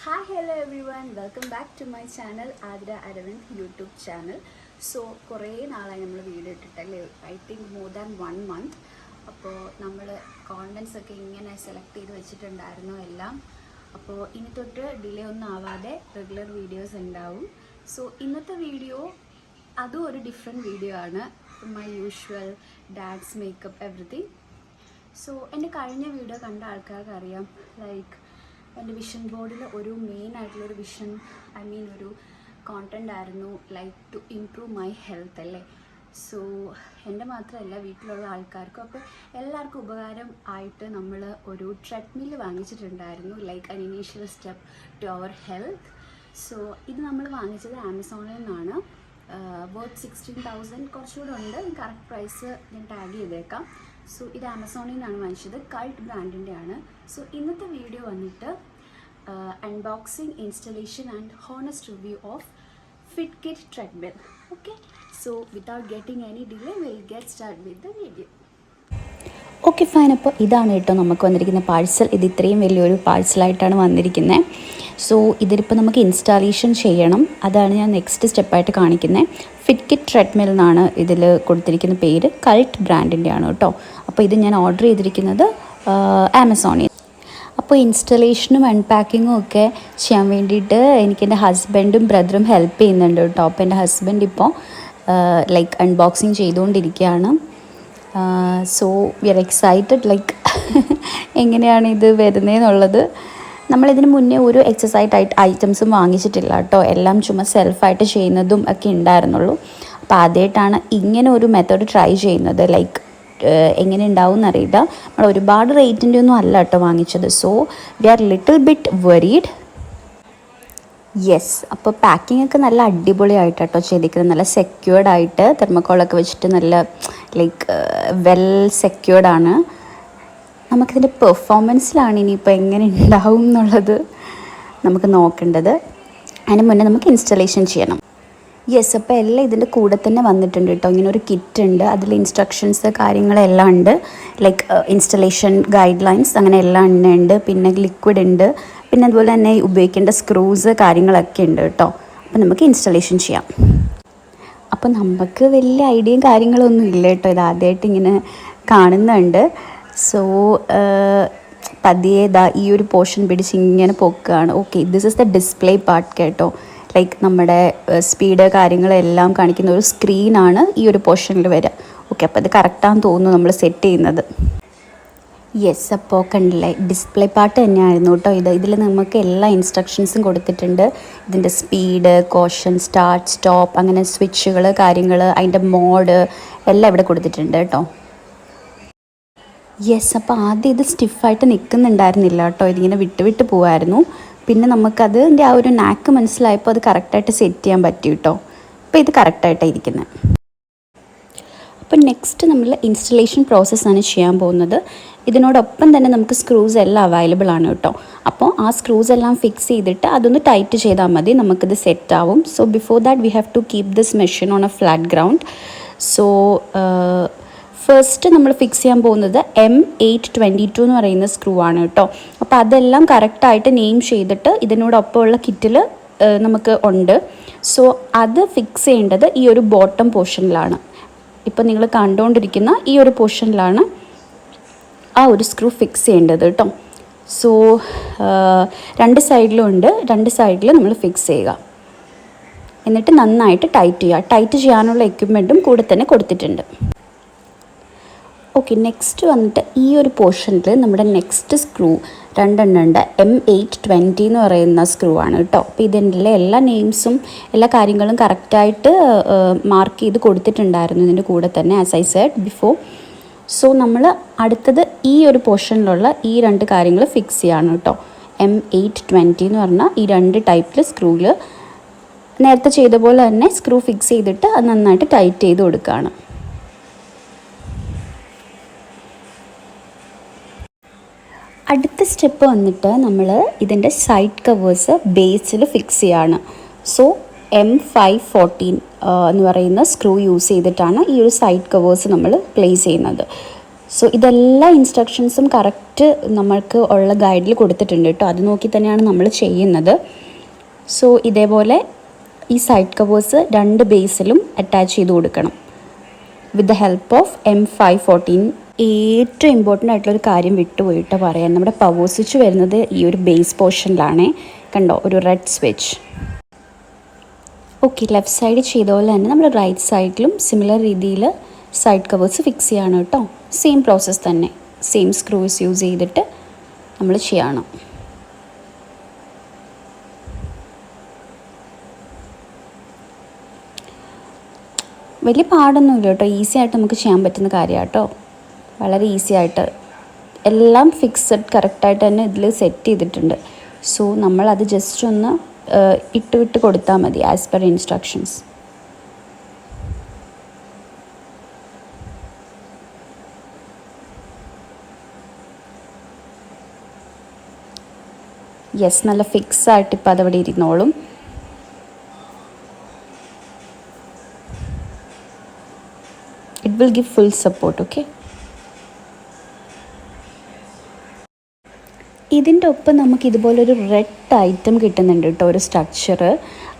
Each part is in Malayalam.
Hi, hello everyone. Welcome back to my channel, Adira Aravind YouTube channel. So, കുറേ നാളായി നമ്മൾ വീഡിയോ ഇട്ടിട്ടല്ലേ, I think more than 1 month. അപ്പോൾ നമ്മൾ കോണ്ടൻസ് ഒക്കെ ഇങ്ങനെ സെലക്ട് ചെയ്ത് വെച്ചിട്ടുണ്ടായിരുന്നു എല്ലാം. അപ്പോൾ ഇനി തൊട്ട് ഡിലേ ഒന്നും ആവാതെ റെഗുലർ വീഡിയോസ് ഉണ്ടാവും. സോ ഇന്നത്തെ വീഡിയോ അതും ഒരു ഡിഫറെൻറ്റ് വീഡിയോ ആണ്. My usual dance makeup everything. So എൻ്റെ കഴിഞ്ഞ വീഡിയോ കണ്ട ആൾക്കാർക്ക് അറിയാം, ലൈക്ക് എൻ്റെ വിഷൻ ബോർഡിൽ ഒരു മെയിൻ ആയിട്ടുള്ളൊരു വിഷൻ ഒരു കോണ്ടൻ്റ് ആയിരുന്നു like to improve my health അല്ലേ. സോ എൻ്റെ മാത്രമല്ല വീട്ടിലുള്ള ആൾക്കാർക്കും, അപ്പോൾ എല്ലാവർക്കും ഉപകാരം ആയിട്ട് നമ്മൾ ഒരു ട്രെഡ്മില്ല് വാങ്ങിച്ചിട്ടുണ്ടായിരുന്നു, like an initial step to our health. So ഇത് നമ്മൾ വാങ്ങിച്ചത് ആമസോണിൽ നിന്നാണ്. വർത്ത് 16,000 കുറച്ചുകൂടെ ഉണ്ട്. കറക്റ്റ് പ്രൈസ് ഞാൻ ടാഗ് ചെയ്തേക്കാം. സോ ഇത് ആമസോണിൽ നിന്നാണ് വാങ്ങിച്ചത്, കൾട്ട് ബ്രാൻഡിൻ്റെ ആണ്. സോ ഇന്നത്തെ വീഡിയോ വന്നിട്ട് unboxing, installation and honest review of Fitkit treadmill. Okay, so without getting any delay will get start with the video. Okay fine. അപ്പോൾ ഇതാണ് കേട്ടോ നമുക്ക് വന്നിരിക്കുന്ന പാഴ്സൽ. ഇത് ഇത്രയും വലിയൊരു പാഴ്സലായിട്ടാണ് വന്നിരിക്കുന്നത്. സോ ഇതിലിപ്പോൾ നമുക്ക് ഇൻസ്റ്റാളേഷൻ ചെയ്യണം. അതാണ് ഞാൻ നെക്സ്റ്റ് സ്റ്റെപ്പായിട്ട് കാണിക്കുന്നത്. ഫിറ്റ്കിറ്റ് ട്രെഡ്മിൽ എന്നാണ് ഇതിൽ കൊടുത്തിരിക്കുന്ന പേര്. കൾട്ട് ബ്രാൻഡിൻ്റെ ആണ് കേട്ടോ. അപ്പോൾ ഇത് ഞാൻ ഓർഡർ ചെയ്തിരിക്കുന്നത് ആമസോണിൽ. അപ്പോൾ ഇൻസ്റ്റലേഷനും അൺപാക്കിങ്ങും ഒക്കെ ചെയ്യാൻ വേണ്ടിയിട്ട് എനിക്ക് എൻ്റെ ഹസ്ബൻഡും ബ്രദറും ഹെൽപ്പ് ചെയ്യുന്നുണ്ട് കേട്ടോ. അപ്പോൾ എൻ്റെ ഹസ്ബൻഡ് ഇപ്പോൾ ലൈക്ക് അൺബോക്സിങ് ചെയ്തുകൊണ്ടിരിക്കുകയാണ്. So we R excited, like എങ്ങനെയാണ് ഇത് വരുന്നതെന്നുള്ളത്. നമ്മളിതിന് മുന്നേ ഒരു എക്സസൈസ് ഐറ്റംസും വാങ്ങിച്ചിട്ടില്ല കേട്ടോ. എല്ലാം ചുമ്മാ സെൽഫായിട്ട് ചെയ്യുന്നതും ഒക്കെ ഉണ്ടായിരുന്നുള്ളൂ. അപ്പോൾ ആദ്യമായിട്ടാണ് ഇങ്ങനെ ഒരു മെത്തേഡ് ട്രൈ ചെയ്യുന്നത്. ലൈക്ക് എങ്ങനെ ഉണ്ടാവും എന്നറിയില്ല. നമ്മൾ ഒരുപാട് റേറ്റിൻ്റെ ഒന്നും അല്ല കേട്ടോ വാങ്ങിച്ചത്. So we R little bit worried. Yes, അപ്പോൾ പാക്കിംഗ് ഒക്കെ നല്ല അടിപൊളിയായിട്ട് കേട്ടോ ചെയ്തിരിക്കുന്നത്. നല്ല സെക്യൂർഡ് ആയിട്ട് തെർമക്കോളൊക്കെ വെച്ചിട്ട് നല്ല ലൈക്ക് വെൽ സെക്യൂർഡാണ്. നമുക്കിതിൻ്റെ പെർഫോമൻസിലാണ് ഇനിയിപ്പോൾ എങ്ങനെ ഉണ്ടാവും എന്നുള്ളത് നമുക്ക് നോക്കേണ്ടത്. അതിന് മുന്നേ നമുക്ക് ഇൻസ്റ്റലേഷൻ ചെയ്യണം. യെസ്, അപ്പോൾ എല്ലാം ഇതിൻ്റെ കൂടെ തന്നെ വന്നിട്ടുണ്ട് കേട്ടോ. ഇങ്ങനെ ഒരു കിറ്റ് ഉണ്ട്, അതിൽ ഇൻസ്ട്രക്ഷൻസ് കാര്യങ്ങളെല്ലാം ഉണ്ട്. ലൈക്ക് ഇൻസ്റ്റലേഷൻ ഗൈഡ് ലൈൻസ് അങ്ങനെ എല്ലാം ഉണ്ട്. പിന്നെ ലിക്വിഡ് ഉണ്ട്, പിന്നെ അതുപോലെ തന്നെ ഉപയോഗിക്കേണ്ട സ്ക്രൂസ് കാര്യങ്ങളൊക്കെ ഉണ്ട് കേട്ടോ. അപ്പോൾ നമുക്ക് ഇൻസ്റ്റലേഷൻ ചെയ്യാം. അപ്പോൾ നമുക്ക് വലിയ ഐഡിയയും കാര്യങ്ങളൊന്നും ഇല്ല കേട്ടോ. ഇത് ആദ്യമായിട്ട് ഇങ്ങനെ കാണുന്നുണ്ട്. സോ പതിയെ ഈ ഒരു പോർഷൻ പിടിച്ച് ഇങ്ങനെ പൊക്കുകയാണ്. Okay, this is the display part കേട്ടോ. ലൈക്ക് നമ്മുടെ സ്പീഡ് കാര്യങ്ങളെല്ലാം കാണിക്കുന്ന ഒരു സ്ക്രീനാണ് ഈ ഒരു പോർഷനിൽ വരിക. ഓക്കെ, അപ്പോൾ അത് കറക്റ്റാണെന്ന് തോന്നുന്നു നമ്മൾ സെറ്റ് ചെയ്യുന്നത്. യെസ്, അപ്പോൾ കണ്ടില്ലേ, ഡിസ്പ്ലേ പാർട്ട് തന്നെയായിരുന്നു കേട്ടോ ഇത്. ഇതിൽ നമുക്ക് എല്ലാ ഇൻസ്ട്രക്ഷൻസും കൊടുത്തിട്ടുണ്ട്. ഇതിൻ്റെ സ്പീഡ്, കോഷൻ, സ്റ്റാർട്ട്, സ്റ്റോപ്പ്, അങ്ങനെ സ്വിച്ചുകൾ കാര്യങ്ങൾ, അതിൻ്റെ മോഡ് എല്ലാം ഇവിടെ കൊടുത്തിട്ടുണ്ട് കേട്ടോ. യെസ്, അപ്പോൾ ആദ്യം ഇത് സ്റ്റിഫായിട്ട് നിൽക്കുന്നുണ്ടായിരുന്നില്ല കേട്ടോ. ഇതിങ്ങനെ വിട്ട് പോവായിരുന്നു. പിന്നെ നമുക്കതിൻ്റെ ആ ഒരു നാക്ക് മനസ്സിലായപ്പോൾ അത് കറക്റ്റായിട്ട് സെറ്റ് ചെയ്യാൻ പറ്റി കേട്ടോ. അപ്പോൾ ഇത് കറക്റ്റായിട്ടാണ് ഇരിക്കുന്നത്. അപ്പോൾ നെക്സ്റ്റ് നമ്മൾ ഇൻസ്റ്റലേഷൻ പ്രോസസ്സാണ് ചെയ്യാൻ പോകുന്നത്. ഇതിനോടൊപ്പം തന്നെ നമുക്ക് സ്ക്രൂസ് എല്ലാം അവൈലബിൾ ആണ് കേട്ടോ. അപ്പോൾ ആ സ്ക്രൂസ് എല്ലാം ഫിക്സ് ചെയ്തിട്ട് അതൊന്ന് ടൈറ്റ് ചെയ്താൽ മതി, നമുക്കിത് സെറ്റ് ആവും. So before that we have to keep this machine on a flat ground. So first നമ്മൾ ഫിക്സ് ചെയ്യാൻ പോകുന്നത് M822 എന്ന് പറയുന്ന സ്ക്രൂ ആണ് കേട്ടോ. അപ്പോൾ അതെല്ലാം കറക്റ്റായിട്ട് നെയിം ചെയ്തിട്ട് ഇതിനോടൊപ്പമുള്ള കിറ്റിൽ നമുക്ക് ഉണ്ട്. സോ അത് ഫിക്സ് ചെയ്യേണ്ടത് ഈ ഒരു ബോട്ടം പോർഷനിലാണ്. ഇപ്പോൾ നിങ്ങൾ കണ്ടുകൊണ്ടിരിക്കുന്ന ഈ ഒരു പോർഷനിലാണ് ആ ഒരു സ്ക്രൂ ഫിക്സ് ചെയ്യേണ്ടത് കേട്ടോ. സോ രണ്ട് സൈഡിലും ഉണ്ട്, രണ്ട് സൈഡിൽ നമ്മൾ ഫിക്സ് ചെയ്യുക. എന്നിട്ട് നന്നായിട്ട് ടൈറ്റ് ചെയ്യുക. ടൈറ്റ് ചെയ്യാനുള്ള എക്യുപ്മെൻറ്റും കൂടെ തന്നെ കൊടുത്തിട്ടുണ്ട്. ഓക്കെ, നെക്സ്റ്റ് വന്നിട്ട് ഈ ഒരു പോർഷനിൽ നമ്മുടെ നെക്സ്റ്റ് സ്ക്രൂ രണ്ടെണ്ണം ഉണ്ട്. M820 എന്ന് പറയുന്ന സ്ക്രൂ ആണ് കേട്ടോ. അപ്പോൾ ഇതിൻ്റെ എല്ലാ നെയിംസും എല്ലാ കാര്യങ്ങളും കറക്റ്റായിട്ട് മാർക്ക് ചെയ്ത് കൊടുത്തിട്ടുണ്ടായിരുന്നു ഇതിൻ്റെ കൂടെ തന്നെ, as I said before. So നമ്മൾ അടുത്തത് ഈ ഒരു പോർഷനിലുള്ള ഈ രണ്ട് കാര്യങ്ങൾ ഫിക്സ് ചെയ്യാണ് കേട്ടോ. M820 എന്ന് പറഞ്ഞാൽ ഈ രണ്ട് ടൈപ്പിൽ സ്ക്രൂവിൽ നേരത്തെ ചെയ്ത പോലെ തന്നെ സ്ക്രൂ ഫിക്സ് ചെയ്തിട്ട് അത് നന്നായിട്ട് ടൈറ്റ് ചെയ്ത് കൊടുക്കുകയാണ്. അടുത്ത സ്റ്റെപ്പ് വന്നിട്ട് നമ്മൾ ഇതിൻ്റെ സൈഡ് കവേഴ്സ് ബേസിൽ ഫിക്സ് ചെയ്യാണ്. സോ M514 എന്ന് പറയുന്ന സ്ക്രൂ യൂസ് ചെയ്തിട്ടാണ് ഈ ഒരു സൈഡ് കവേഴ്സ് നമ്മൾ പ്ലേസ് ചെയ്യുന്നത്. സോ ഇതെല്ലാ ഇൻസ്ട്രക്ഷൻസും കറക്റ്റ് നമ്മൾക്ക് ഉള്ള ഗൈഡിൽ കൊടുത്തിട്ടുണ്ട് കേട്ടോ. അത് നോക്കി തന്നെയാണ് നമ്മൾ ചെയ്യുന്നത്. സോ ഇതേപോലെ ഈ സൈഡ് കവേഴ്സ് 2 ബേസിലും അറ്റാച്ച് ചെയ്ത് കൊടുക്കണം with the help of M514. ഏറ്റവും ഇമ്പോർട്ടൻ്റ് ആയിട്ടുള്ളൊരു കാര്യം വിട്ടുപോയിട്ട് പറയാൻ, നമ്മുടെ പവർ സ്വിച്ച് വരുന്നത് ഈ ഒരു ബേസ് പോർഷനിലാണേ. കണ്ടോ, ഒരു red switch. Okay, left side ചെയ്ത പോലെ തന്നെ നമ്മൾ റൈറ്റ് സൈഡിലും സിമിലർ രീതിയിൽ സൈഡ് കവേഴ്സ് ഫിക്സ് ചെയ്യണം കേട്ടോ. സെയിം പ്രോസസ്സ് തന്നെ, സെയിം സ്ക്രൂസ് യൂസ് ചെയ്തിട്ട് നമ്മൾ ചെയ്യണം. വലിയ പാടൊന്നുമില്ല കേട്ടോ, ഈസി ആയിട്ട് നമുക്ക് ചെയ്യാൻ പറ്റുന്ന കാര്യമാണ് കേട്ടോ. വളരെ ഈസി ആയിട്ട് എല്ലാം ഫിക്സഡ് കറക്റ്റായിട്ട് തന്നെ ഇതിൽ സെറ്റ് ചെയ്തിട്ടുണ്ട്. സോ നമ്മളത് ജസ്റ്റ് ഒന്ന് ഇട്ട് കൊടുത്താൽ മതി ആസ് പെർ ഇൻസ്ട്രക്ഷൻസ്. യെസ്, നല്ല ഫിക്സ് ആയിട്ട് ഇപ്പം അതവിടെ ഇരുന്നോളും. It will give full support. Okay, ഇതിൻ്റെ ഒപ്പം നമുക്ക് ഇതുപോലൊരു റെഡ് ഐറ്റം കിട്ടുന്നുണ്ട് കേട്ടോ, ഒരു സ്ട്രക്ചർ.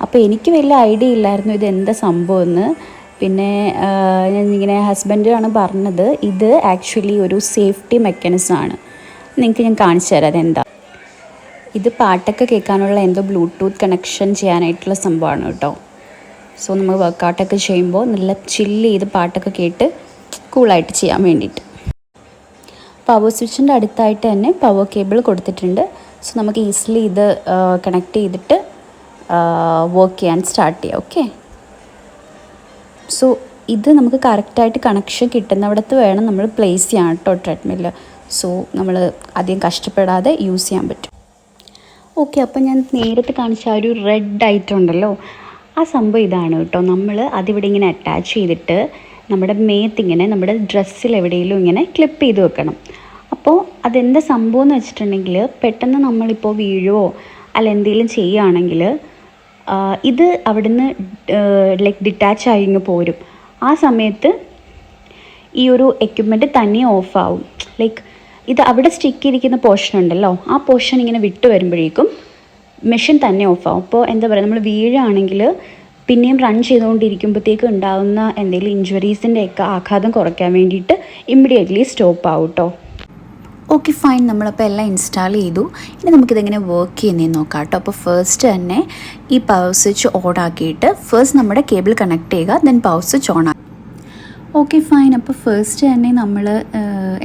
അപ്പോൾ എനിക്ക് വലിയ ഐഡിയ ഇല്ലായിരുന്നു ഇത് എന്താ സംഭവം എന്ന്. പിന്നെ ഇങ്ങനെ ഹസ്ബൻഡാണ് പറഞ്ഞത്, ഇത് ആക്ച്വലി ഒരു സേഫ്റ്റി മെക്കാനിസമാണ്. നിങ്ങൾക്ക് ഞാൻ കാണിച്ചു തരാം അതെന്താ. ഇത് പാട്ടൊക്കെ കേൾക്കാനുള്ള എന്തോ ബ്ലൂടൂത്ത് കണക്ഷൻ ചെയ്യാനായിട്ടുള്ള സംഭവമാണ് കേട്ടോ. സോ നമ്മൾ വർക്കൗട്ടൊക്കെ ചെയ്യുമ്പോൾ നല്ല ചില്ല് ചെയ്ത് പാട്ടൊക്കെ കേട്ട് കൂളായിട്ട് ചെയ്യാൻ വേണ്ടിയിട്ട്. പവർ സ്വിച്ചിൻ്റെ അടുത്തായിട്ട് തന്നെ പവർ കേബിൾ കൊടുത്തിട്ടുണ്ട്. സോ നമുക്ക് ഈസിലി ഇത് കണക്ട് ചെയ്തിട്ട് വർക്ക് ചെയ്യാൻ സ്റ്റാർട്ട് ചെയ്യാം. ഓക്കെ, സോ ഇത് നമുക്ക് കറക്റ്റായിട്ട് കണക്ഷൻ കിട്ടുന്നിടത്ത് വേണം നമ്മൾ പ്ലേസ് ചെയ്യാൻ കേട്ടോ ട്രെഡ്മില്ല്. സോ നമ്മൾ അധികം കഷ്ടപ്പെടാതെ യൂസ് ചെയ്യാൻ പറ്റും. ഓക്കെ, അപ്പോൾ ഞാൻ നേരത്തെ കാണിച്ച ആ ഒരു റെഡ് ഐറ്റം ഉണ്ടല്ലോ, ആ സംഭവം ഇതാണ് കേട്ടോ. നമ്മൾ അതിവിടെ ഇങ്ങനെ അറ്റാച്ച് ചെയ്തിട്ട് നമ്മുടെ മേത്തിങ്ങനെ നമ്മുടെ ഡ്രസ്സിൽ എവിടെയെങ്കിലും ഇങ്ങനെ ക്ലിപ്പ് ചെയ്ത് വെക്കണം. അപ്പോൾ അതെന്താ സംഭവം എന്ന് വെച്ചിട്ടുണ്ടെങ്കിൽ, പെട്ടെന്ന് നമ്മളിപ്പോൾ വീഴുവോ അല്ല എന്തെങ്കിലും ചെയ്യുകയാണെങ്കിൽ ഇത് അവിടുന്ന് ലൈക്ക് ഡിറ്റാച്ച് ആയി പോരും. ആ സമയത്ത് ഈ ഒരു എക്യുപ്മെൻറ്റ് തന്നെ ഓഫാവും. ലൈക്ക് ഇത് അവിടെ സ്റ്റിക്ക് ചെയ്തിരിക്കുന്ന പോർഷൻ ഉണ്ടല്ലോ, ആ പോർഷൻ ഇങ്ങനെ വിട്ട് വരുമ്പോഴേക്കും മെഷീൻ തന്നെ ഓഫാവും. അപ്പോൾ എന്താ പറയുക, നമ്മൾ വീഴുകയാണെങ്കിൽ പിന്നെയും റൺ ചെയ്തുകൊണ്ടിരിക്കുമ്പോഴത്തേക്ക് ഉണ്ടാകുന്ന എന്തെങ്കിലും ഇഞ്ചുറീസിൻ്റെയൊക്കെ ആഘാതം കുറയ്ക്കാൻ വേണ്ടിയിട്ട് ഇമ്മീഡിയറ്റ്ലി സ്റ്റോപ്പ് ആവും കേട്ടോ. ഓക്കെ ഫൈൻ, നമ്മളപ്പോൾ എല്ലാം ഇൻസ്റ്റാൾ ചെയ്തു. ഇനി നമുക്കിതെങ്ങനെ വർക്ക് ചെയ്യുന്നതെന്ന് നോക്കാം കേട്ടോ. അപ്പോൾ ഫസ്റ്റ് തന്നെ ഈ പവർ സ്വിച്ച് ഓൺ ആക്കിയിട്ട് ഫസ്റ്റ് നമ്മുടെ കേബിൾ കണക്ട് ചെയ്യുക, ദെൻ പവർ സ്വിച്ച് ഓൺ ആക്കുക. ഓക്കെ ഫൈൻ, അപ്പോൾ ഫസ്റ്റ് തന്നെ നമ്മൾ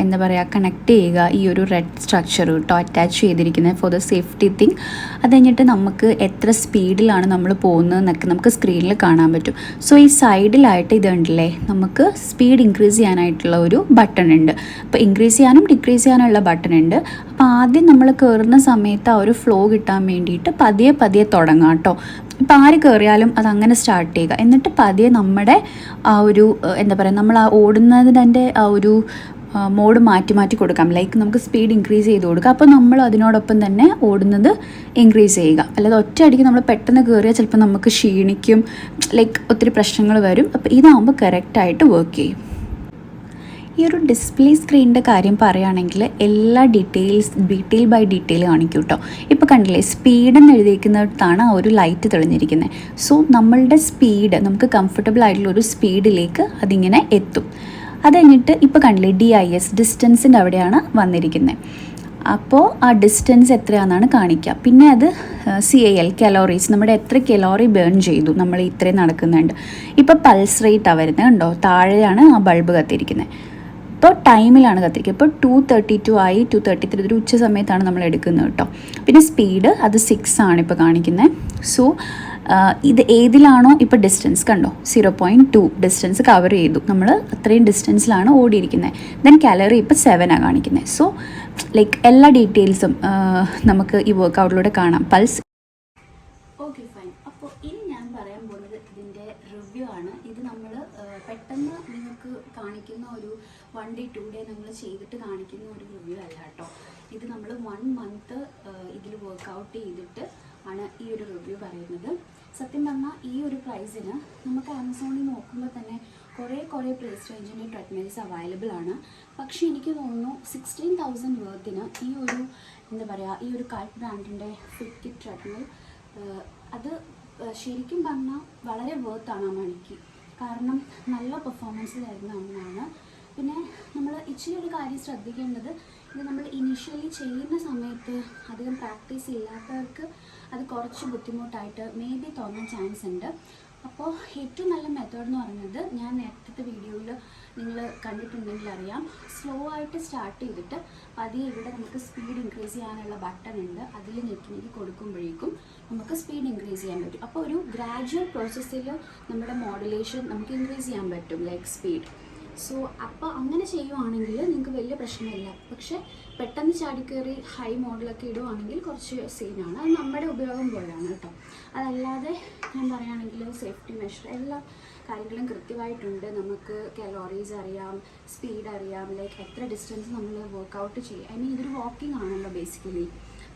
എന്താ പറയുക കണക്ട് ചെയ്യുക ഈ ഒരു റെഡ് സ്ട്രക്ചർ കേട്ടോ, അറ്റാച്ച് ചെയ്തിരിക്കുന്നത് ഫോർ ദ സേഫ്റ്റി തിങ്. അത് കഴിഞ്ഞിട്ട് നമുക്ക് എത്ര സ്പീഡിലാണ് നമ്മൾ പോകുന്നതെന്നൊക്കെ നമുക്ക് സ്ക്രീനിൽ കാണാൻ പറ്റും. സോ ഈ സൈഡിലായിട്ട് ഇതുണ്ടല്ലേ, നമുക്ക് സ്പീഡ് ഇൻക്രീസ് ചെയ്യാനായിട്ടുള്ള ഒരു ബട്ടൺ ഉണ്ട്. അപ്പോൾ ഇൻക്രീസ് ചെയ്യാനും ഡിക്രീസ് ചെയ്യാനുള്ള ബട്ടൺ ഉണ്ട്. അപ്പോൾ ആദ്യം നമ്മൾ കയറുന്ന സമയത്ത് ആ ഒരു ഫ്ലോ കിട്ടാൻ വേണ്ടിയിട്ട് പതിയെ പതിയെ തുടങ്ങാം കേട്ടോ. ഇപ്പോൾ ആര് കയറിയാലും അതങ്ങനെ സ്റ്റാർട്ട് ചെയ്യുക. എന്നിട്ട് പതിയെ നമ്മുടെ ആ ഒരു എന്താ പറയുക, നമ്മൾ ആ ഓടുന്നതിൻ്റെ ആ ഒരു മോഡ് മാറ്റി മാറ്റി കൊടുക്കാം. ലൈക്ക് നമുക്ക് സ്പീഡ് ഇൻക്രീസ് ചെയ്ത് കൊടുക്കുക. അപ്പോൾ നമ്മൾ അതിനോടൊപ്പം തന്നെ ഓടുന്നത് ഇൻക്രീസ് ചെയ്യുക. അല്ലാതെ ഒറ്റയടിക്ക് നമ്മൾ പെട്ടെന്ന് കയറിയാൽ ചിലപ്പോൾ നമുക്ക് ക്ഷീണിക്കും, ലൈക്ക് ഒത്തിരി പ്രശ്നങ്ങൾ വരും. അപ്പോൾ ഇതാകുമ്പോൾ കറക്റ്റായിട്ട് വർക്ക് ചെയ്യും. ഈ ഒരു ഡിസ്പ്ലേ സ്ക്രീനിൻ്റെ കാര്യം പറയുകയാണെങ്കിൽ എല്ലാ ഡീറ്റെയിൽ ബൈ ഡീറ്റെയിൽ കാണിക്കും കേട്ടോ. ഇപ്പോൾ കണ്ടില്ലേ, സ്പീഡെന്ന് എഴുതിയിരിക്കുന്നിടത്താണ് ആ ഒരു ലൈറ്റ് തെളിഞ്ഞിരിക്കുന്നത്. സോ നമ്മളുടെ സ്പീഡ് നമുക്ക് കംഫർട്ടബിൾ ആയിട്ടുള്ള ഒരു സ്പീഡിലേക്ക് അതിങ്ങനെ എത്തും. അത് കഴിഞ്ഞിട്ട് ഇപ്പോൾ കണ്ടില്ലേ, DIS ഡിസ്റ്റൻസിൻ്റെ അവിടെയാണ് വന്നിരിക്കുന്നത്. അപ്പോൾ ആ ഡിസ്റ്റൻസ് എത്രയാണെന്നാണ് കാണിക്കുക. പിന്നെ അത് CAL കലോറീസ്, നമ്മുടെ എത്ര കലോറി ബേൺ ചെയ്തു നമ്മൾ ഇത്രയും നടക്കുന്നുണ്ട്. ഇപ്പോൾ പൾസ് റേറ്റാണ് വരുന്നത് കണ്ടോ, താഴെയാണ് ആ ബൾബ് കത്തിയിരിക്കുന്നത്. ഇപ്പോൾ ടൈമിലാണ് കത്തിരിക്കുക. ഇപ്പോൾ 2:32 ആയി, 2:33 ഒരു ഉച്ച സമയത്താണ് നമ്മൾ എടുക്കുന്നത് കേട്ടോ. പിന്നെ സ്പീഡ് അത് 6 ആണ് ഇപ്പോൾ കാണിക്കുന്നത്. സോ ഇത് ഏതിലാണോ ഇപ്പോൾ ഡിസ്റ്റൻസ് കണ്ടോ, 0.2 ഡിസ്റ്റൻസ് കവർ ചെയ്തു. നമ്മൾ അത്രയും ഡിസ്റ്റൻസിലാണ് ഓടിയിരിക്കുന്നത്. ദെൻ കാലറി ഇപ്പോൾ 7 ആണ് കാണിക്കുന്നത്. സോ ലൈക്ക് എല്ലാ ഡീറ്റെയിൽസും നമുക്ക് ഈ വർക്കൗട്ടിലൂടെ കാണാം. പൾസ്. ഓക്കെ ഫൈൻ, അപ്പോൾ ഇനി ഞാൻ പറയാൻ പോകുന്നത് ഇതിൻ്റെ റിവ്യൂ ആണ്. ഇത് നമ്മൾ പെട്ടെന്ന് നിങ്ങൾക്ക് കാണിക്കുന്ന ഒരു 1 day 2 day നമ്മൾ ചെയ്തിട്ട് കാണിക്കുന്ന ഒരു റിവ്യൂ അല്ല കേട്ടോ. ഇത് നമ്മൾ 1 month ഇതിൽ വർക്കൗട്ട് ചെയ്തിട്ട് ആണ് ഈ ഒരു റിവ്യൂ പറയുന്നത്. സത്യം പറഞ്ഞാൽ ഈ ഒരു പ്രൈസിന് നമുക്ക് ആമസോണിൽ നോക്കുമ്പോൾ തന്നെ കുറേ പ്രൈസ് റേഞ്ചിൻ്റെ ട്രെഡ്മിൽസ് അവൈലബിൾ ആണ്. പക്ഷേ എനിക്ക് തോന്നുന്നു 16,000 വർത്തിന് ഈ ഒരു എന്താ പറയുക, ഈ ഒരു കൾട്ട് ബ്രാൻഡിൻ്റെ ഫിറ്റ്കിറ്റ് ട്രെഡ്മിൽ അത് ശരിക്കും പറഞ്ഞാൽ വളരെ വേർത്താണ് ആ മണിക്ക്. കാരണം നല്ല പെർഫോമൻസ് തരുന്ന ഒന്നാണ്. പിന്നെ നമ്മൾ ഇച്ചിരി ഒരു കാര്യം ശ്രദ്ധിക്കേണ്ടത്, ഇത് നമ്മൾ ഇനീഷ്യലി ചെയ്യുന്ന സമയത്ത് അധികം പ്രാക്ടീസ് ഇല്ലാത്തവർക്ക് അത് കുറച്ച് ബുദ്ധിമുട്ടായിട്ട് മേ ബി തോന്നാൻ ചാൻസ് ഉണ്ട്. അപ്പോൾ ഏറ്റവും നല്ല മെത്തേഡ് എന്ന് പറയുന്നത്, ഞാൻ നേരത്തെ വീഡിയോയിൽ നിങ്ങൾ കണ്ടിട്ടുണ്ടെങ്കിൽ അറിയാം, സ്ലോ ആയിട്ട് സ്റ്റാർട്ട് ചെയ്തിട്ട് പതിയെ ഇവിടെ നമുക്ക് സ്പീഡ് ഇൻക്രീസ് ചെയ്യാനുള്ള ബട്ടൺ ഉണ്ട്, അതിൽ ഞെക്കി കൊടുക്കുമ്പോഴേക്കും നമുക്ക് സ്പീഡ് ഇൻക്രീസ് ചെയ്യാൻ പറ്റും. അപ്പോൾ ഒരു ഗ്രാജുവൽ പ്രോസസ്സിൽ നമ്മുടെ മോഡുലേഷൻ നമുക്ക് ഇൻക്രീസ് ചെയ്യാൻ പറ്റും, ലൈക്ക് സ്പീഡ്. സോ അപ്പോൾ അങ്ങനെ ചെയ്യുവാണെങ്കിൽ നിങ്ങൾക്ക് വലിയ പ്രശ്നമില്ല. പക്ഷേ പെട്ടെന്ന് ചാടിക്കയറി ഹൈ മോഡലൊക്കെ ഇടുവാണെങ്കിൽ കുറച്ച് സീനാണ്. അത് നമ്മുടെ ഉപയോഗം പോലെയാണ് കേട്ടോ. അതല്ലാതെ ഞാൻ പറയുകയാണെങ്കിൽ സേഫ്റ്റി മെഷർ എല്ലാ കാര്യങ്ങളും കൃത്യമായിട്ടുണ്ട്. നമുക്ക് കലോറീസ് അറിയാം, സ്പീഡ് അറിയാം, ലൈക്ക് എത്ര ഡിസ്റ്റൻസ് നമ്മൾ വർക്കൗട്ട് ചെയ്യും. ഐ മീൻ ഇതൊരു വാക്കിംഗ് ആണല്ലോ ബേസിക്കലി.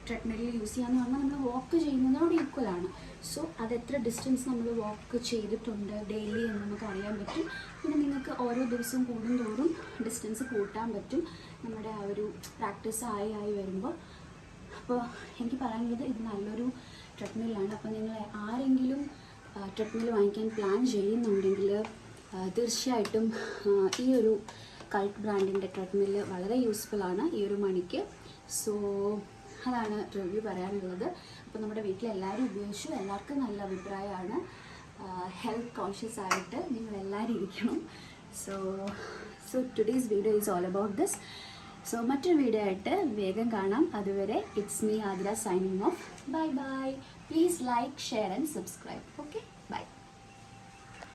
ട്രെഡ്മില്ലിൽ യൂസ് ചെയ്യാന്ന് പറഞ്ഞാൽ നമ്മൾ വാക്ക് ചെയ്യുന്നതിനോട് ഈക്വലാണ്. സോ അതെത്ര ഡിസ്റ്റൻസ് നമ്മൾ വാക്ക് ചെയ്തിട്ടുണ്ട് ഡെയിലി എന്ന് നമുക്ക് അറിയാൻ പറ്റും. പിന്നെ നിങ്ങൾക്ക് ഓരോ ദിവസവും കൂടുന്തോറും ഡിസ്റ്റൻസ് കൂട്ടാൻ പറ്റും നമ്മുടെ ആ ഒരു പ്രാക്ടീസ് ആയി വരുമ്പോൾ. അപ്പോൾ എനിക്ക് പറയാനുള്ളത് ഇത് നല്ലൊരു ട്രെഡ്മില്ലാണ്. അപ്പോൾ നിങ്ങൾ ആരെങ്കിലും ട്രെഡ്മിൽ വാങ്ങിക്കാൻ പ്ലാൻ ചെയ്യുന്നുണ്ടെങ്കിൽ തീർച്ചയായിട്ടും ഈ ഒരു കൾട്ട് ബ്രാൻഡിൻ്റെ ട്രെഡ്മിൽ വളരെ യൂസ്ഫുള്ളാണ് ഈ ഒരു മണിക്ക്. സോ അതാണ് റിവ്യൂ പറയാനുള്ളത്. അപ്പോൾ നമ്മുടെ വീട്ടിലെല്ലാവരും ഉപയോഗിച്ചു, എല്ലാവർക്കും നല്ല അഭിപ്രായമാണ്. ഹെൽത്ത് കോൺഷ്യസ് ആയിട്ട് നിങ്ങളെല്ലാവരും ഇരിക്കണം. So today's video is all about this. So മറ്റൊരു വീഡിയോ ആയിട്ട് വേഗം കാണാം. അതുവരെ it's me Athira signing off. Bye bye. Please like, share and subscribe. Okay.